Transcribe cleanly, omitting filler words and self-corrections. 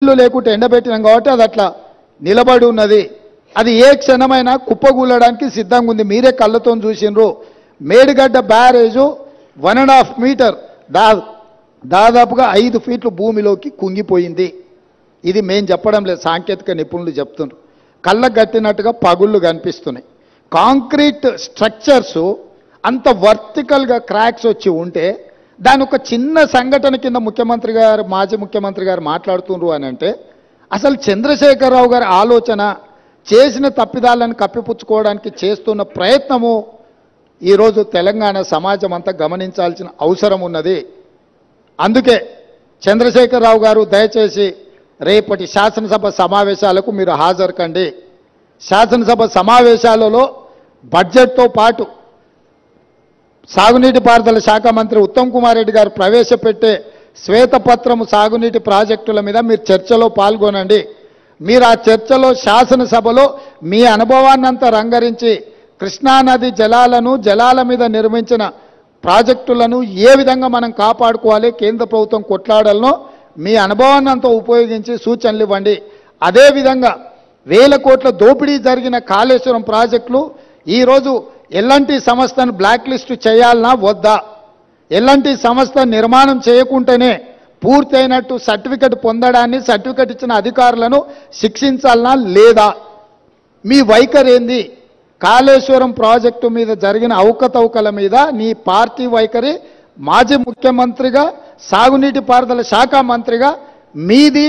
నీళ్లు లేకుంటే ఎండబెట్టినాం కాబట్టి అది అట్లా నిలబడి ఉన్నది. అది ఏ క్షణమైనా కుప్పగూలడానికి సిద్ధంగా ఉంది. మీరే కళ్ళతో చూసినరు. మేడిగడ్డ బ్యారేజు 1.5 మీటర్ దాదాపుగా 5 ఫీట్లు భూమిలోకి కుంగిపోయింది. ఇది మేం చెప్పడం లేదు, సాంకేతిక నిపుణులు చెప్తున్నారు. కళ్ళకు గట్టినట్టుగా పగుళ్ళు కనిపిస్తున్నాయి. కాంక్రీట్ స్ట్రక్చర్స్ అంత వర్టికల్గా క్రాక్స్ వచ్చి ఉంటే దాని ఒక చిన్న సంఘటన కింద ముఖ్యమంత్రి గారు, మాజీ ముఖ్యమంత్రి గారు మాట్లాడుతున్నారు అని అంటే అసలు చంద్రశేఖరరావు గారి ఆలోచన, చేసిన తప్పిదాలను కప్పిపుచ్చుకోవడానికి చేస్తున్న ప్రయత్నము ఈరోజు తెలంగాణ సమాజం అంతా గమనించాల్సిన అవసరం ఉన్నది. అందుకే చంద్రశేఖరరావు గారు దయచేసి రేపటి శాసనసభ సమావేశాలకు మీరు హాజరు కండి. శాసనసభ సమావేశాలలో బడ్జెట్తో పాటు సాగునీటి పారుదల శాఖ మంత్రి ఉత్తమ్ కుమార్ రెడ్డి గారు ప్రవేశపెట్టే శ్వేతపత్రము సాగునీటి ప్రాజెక్టుల మీద మీరు చర్చలో పాల్గొనండి. మీరు ఆ చర్చలో శాసనసభలో మీ అనుభవాన్నంతా రంగరించి కృష్ణానది జలాల మీద నిర్మించిన ప్రాజెక్టులను ఏ విధంగా మనం కాపాడుకోవాలి, కేంద్ర ప్రభుత్వం కొట్లాడాలనో మీ అనుభవాన్నంతా ఉపయోగించి సూచనలు ఇవ్వండి. అదేవిధంగా 1000 కోట్ల దోపిడీ జరిగిన కాళేశ్వరం ప్రాజెక్టులు ఈరోజు ఎల్ఎన్టీ సంస్థను బ్లాక్ లిస్టు చేయాలనా వద్దా, ఎల్ఎన్టీ సంస్థ నిర్మాణం చేయకుంటేనే పూర్తయినట్టు సర్టిఫికెట్ పొందడాన్ని, సర్టిఫికెట్ ఇచ్చిన అధికారులను శిక్షించాలనా లేదా, మీ వైఖరి ఏంది? కాళేశ్వరం ప్రాజెక్టు మీద జరిగిన అవకతవకల మీద నీ పార్టీ వైఖరి, మాజీ ముఖ్యమంత్రిగా సాగునీటి పారుదల శాఖ మంత్రిగా మీది